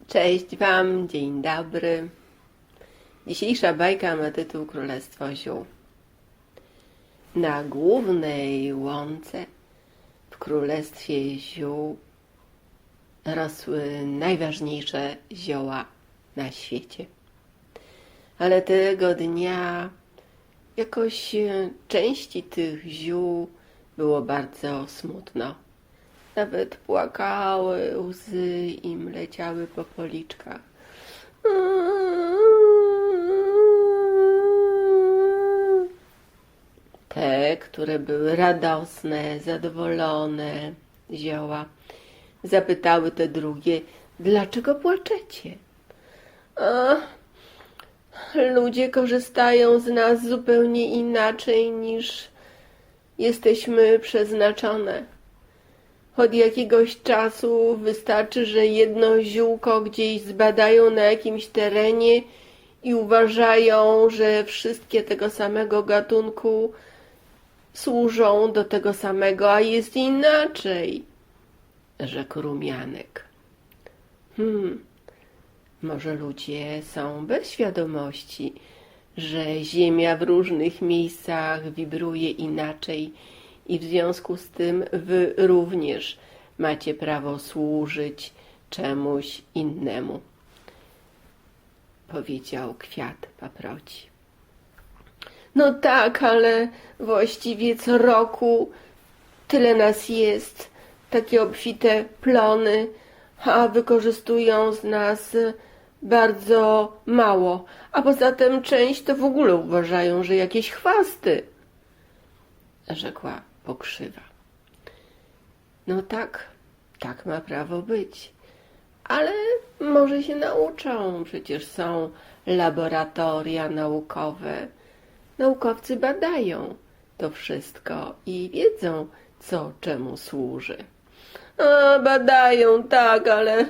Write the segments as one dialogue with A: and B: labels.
A: Cześć Wam, dzień dobry. Dzisiejsza bajka ma tytuł Królestwo Ziół. Na głównej łące w Królestwie Ziół rosły najważniejsze zioła na świecie. Ale tego dnia jakoś części tych ziół było bardzo smutno. Nawet płakały, łzy im leciały po policzkach. Te, które były radosne, zadowolone zioła, zapytały te drugie, dlaczego płaczecie? Ludzie korzystają z nas zupełnie inaczej niż jesteśmy przeznaczone. Od jakiegoś czasu wystarczy, że jedno ziółko gdzieś zbadają na jakimś terenie i uważają, że wszystkie tego samego gatunku służą do tego samego, a jest inaczej, rzekł Rumianek. Może ludzie są bez świadomości, że Ziemia w różnych miejscach wibruje inaczej i w związku z tym wy również macie prawo służyć czemuś innemu, powiedział kwiat paproci. No tak, ale właściwie co roku tyle nas jest, takie obfite plony, a wykorzystują z nas bardzo mało, a poza tym część to w ogóle uważają, że jakieś chwasty, rzekła pokrzywa. No tak ma prawo być, ale może się nauczą, przecież są laboratoria naukowe. Naukowcy badają to wszystko i wiedzą, co czemu służy. Badają, tak, ale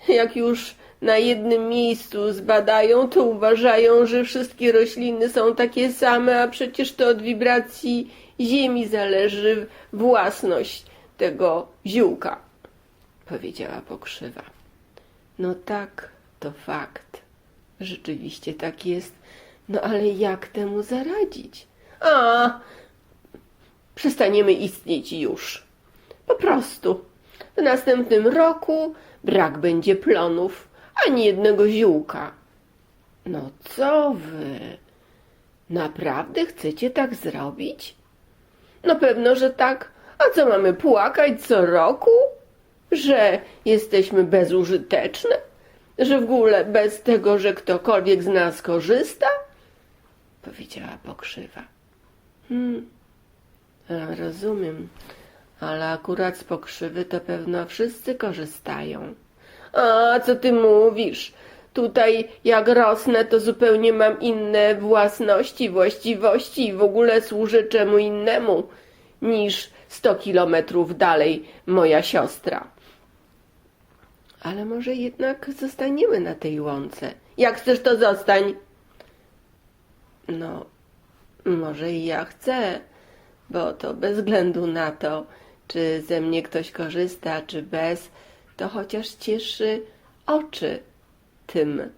A: jak już na jednym miejscu zbadają, to uważają, że wszystkie rośliny są takie same, a przecież to od wibracji Ziemi zależy własność tego ziółka, powiedziała pokrzywa. No tak, to fakt. Rzeczywiście tak jest. No ale jak temu zaradzić? Przestaniemy istnieć już. Po prostu. W następnym roku brak będzie plonów, ani jednego ziółka. No co wy? Naprawdę chcecie tak zrobić? No pewno, że tak. A co mamy płakać co roku? Że jesteśmy bezużyteczne? Że w ogóle bez tego, że ktokolwiek z nas korzysta? Powiedziała pokrzywa. Rozumiem, ale akurat z pokrzywy to pewno wszyscy korzystają. A co ty mówisz? Tutaj jak rosnę, to zupełnie mam inne własności, właściwości i w ogóle służę czemu innemu niż 100 kilometrów dalej moja siostra. Ale może jednak zostaniemy na tej łące. Jak chcesz, to zostań. No, może i ja chcę, bo to bez względu na to, czy ze mnie ktoś korzysta, czy bez, to chociaż cieszy oczy tym,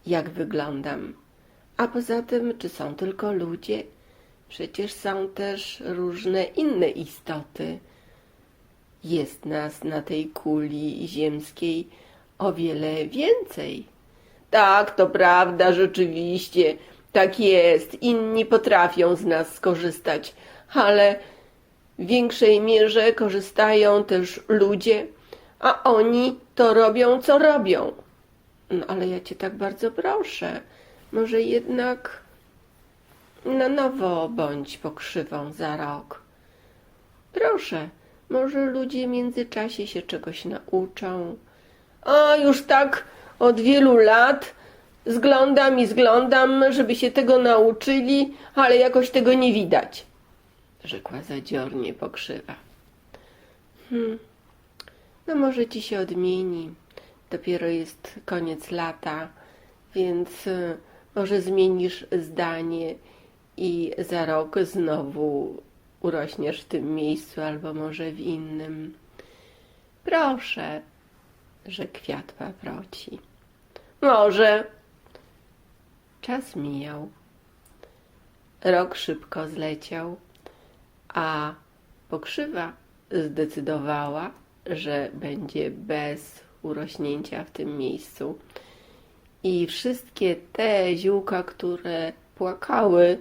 A: jak wyglądam. A poza tym, czy są tylko ludzie? Przecież są też różne inne istoty. Jest nas na tej kuli ziemskiej o wiele więcej. Tak, to prawda, rzeczywiście, tak jest. Inni potrafią z nas skorzystać, ale w większej mierze korzystają też ludzie, a oni to robią, co robią. No ale ja cię tak bardzo proszę, może jednak na nowo bądź pokrzywą za rok. Proszę, może ludzie w międzyczasie się czegoś nauczą. A już tak od wielu lat zglądam, żeby się tego nauczyli, ale jakoś tego nie widać, rzekła zadziornie pokrzywa. No może ci się odmieni. Dopiero jest koniec lata, więc może zmienisz zdanie i za rok znowu urośniesz w tym miejscu albo może w innym. Proszę, że kwiat paproci. Może. Czas mijał. Rok szybko zleciał, a pokrzywa zdecydowała, że będzie bez urośnięcia w tym miejscu. I wszystkie te ziółka, które płakały,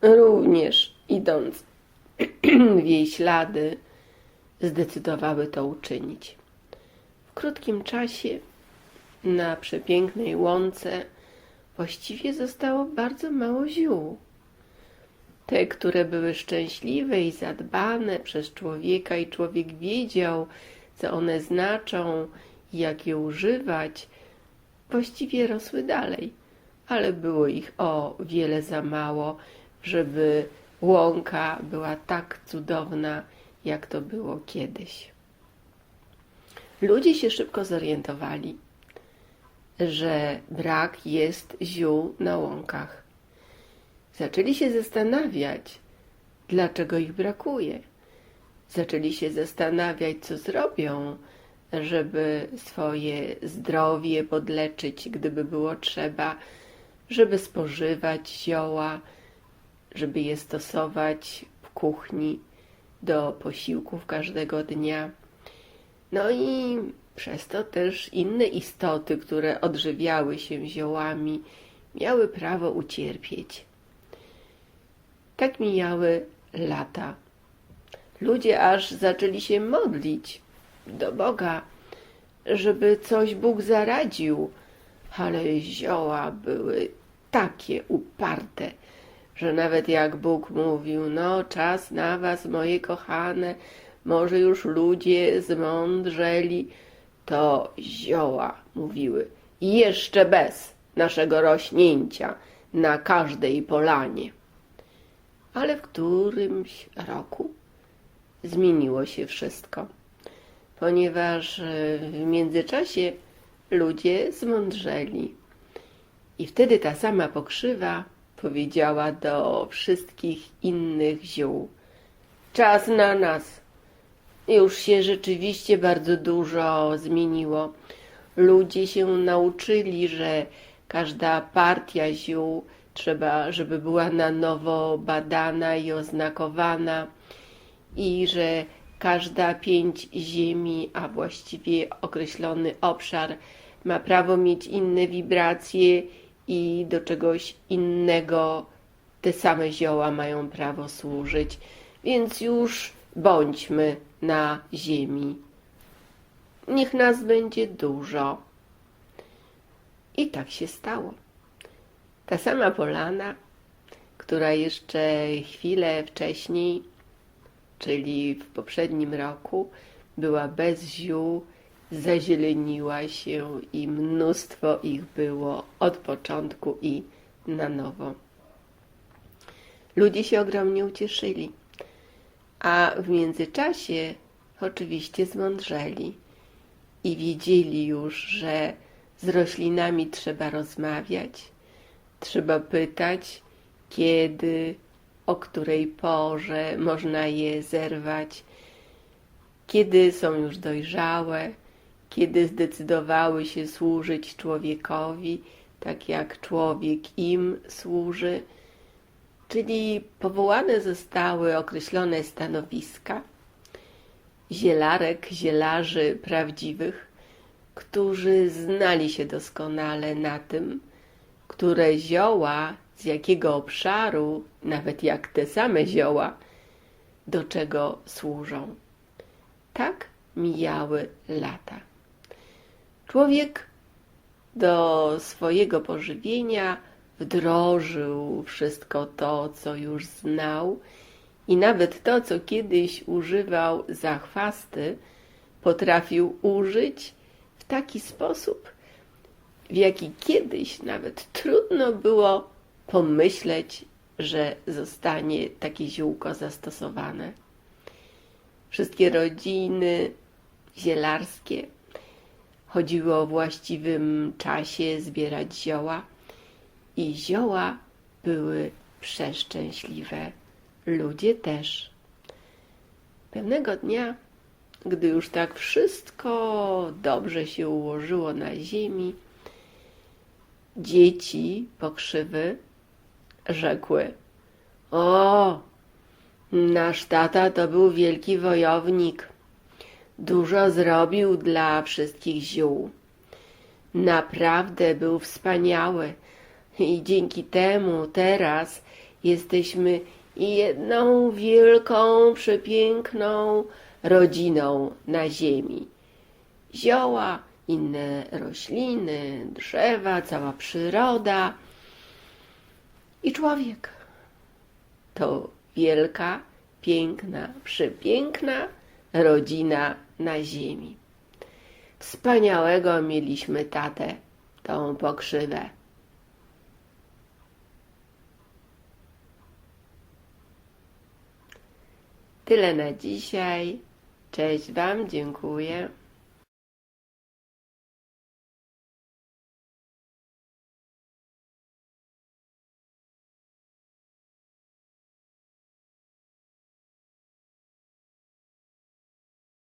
A: również idąc w jej ślady, zdecydowały to uczynić. W krótkim czasie na przepięknej łące właściwie zostało bardzo mało ziół. Te, które były szczęśliwe i zadbane przez człowieka i człowiek wiedział, co one znaczą i jak je używać, właściwie rosły dalej, ale było ich o wiele za mało, żeby łąka była tak cudowna, jak to było kiedyś. Ludzie się szybko zorientowali, że brak jest ziół na łąkach. Zaczęli się zastanawiać, dlaczego ich brakuje. Zaczęli się zastanawiać, co zrobią, żeby swoje zdrowie podleczyć, gdyby było trzeba, żeby spożywać zioła, żeby je stosować w kuchni do posiłków każdego dnia. No i przez to też inne istoty, które odżywiały się ziołami, miały prawo ucierpieć. Tak mijały lata. Ludzie aż zaczęli się modlić do Boga, żeby coś Bóg zaradził, ale zioła były takie uparte, że nawet jak Bóg mówił, no czas na was, moje kochane, może już ludzie zmądrzeli, to zioła mówiły, jeszcze bez naszego rośnięcia na każdej polanie. Ale w którymś roku zmieniło się wszystko, ponieważ w międzyczasie ludzie zmądrzeli. I wtedy ta sama pokrzywa powiedziała do wszystkich innych ziół: czas na nas. Już się rzeczywiście bardzo dużo zmieniło. Ludzie się nauczyli, że każda partia ziół trzeba, żeby była na nowo badana i oznakowana i że każda pięć ziemi, a właściwie określony obszar, ma prawo mieć inne wibracje i do czegoś innego te same zioła mają prawo służyć. Więc już bądźmy na ziemi. Niech nas będzie dużo. I tak się stało. Ta sama polana, która jeszcze chwilę wcześniej, czyli w poprzednim roku, była bez ziół, zazieleniła się i mnóstwo ich było od początku i na nowo. Ludzie się ogromnie ucieszyli, a w międzyczasie oczywiście zmądrzeli i wiedzieli już, że z roślinami trzeba rozmawiać, trzeba pytać, kiedy, o której porze można je zerwać, kiedy są już dojrzałe, kiedy zdecydowały się służyć człowiekowi, tak jak człowiek im służy. Czyli powołane zostały określone stanowiska zielarek, zielarzy prawdziwych, którzy znali się doskonale na tym, które zioła, z jakiego obszaru, nawet jak te same zioła, do czego służą. Tak mijały lata. Człowiek do swojego pożywienia wdrożył wszystko to, co już znał i nawet to, co kiedyś używał za chwasty, potrafił użyć w taki sposób, w jaki kiedyś nawet trudno było pomyśleć, że zostanie takie ziółko zastosowane. Wszystkie rodziny zielarskie chodziły o właściwym czasie zbierać zioła i zioła były przeszczęśliwe. Ludzie też. Pewnego dnia gdy już tak wszystko dobrze się ułożyło na ziemi, dzieci pokrzywy rzekły: o, nasz tata to był wielki wojownik. Dużo zrobił dla wszystkich ziół. Naprawdę był wspaniały i dzięki temu teraz jesteśmy jedną wielką, przepiękną rodziną na ziemi. Zioła, inne rośliny, drzewa, cała przyroda i człowiek. To wielka, piękna, przepiękna rodzina na ziemi. Wspaniałego mieliśmy tatę, tą pokrzywę. Tyle na dzisiaj. Cześć Wam, dziękuję.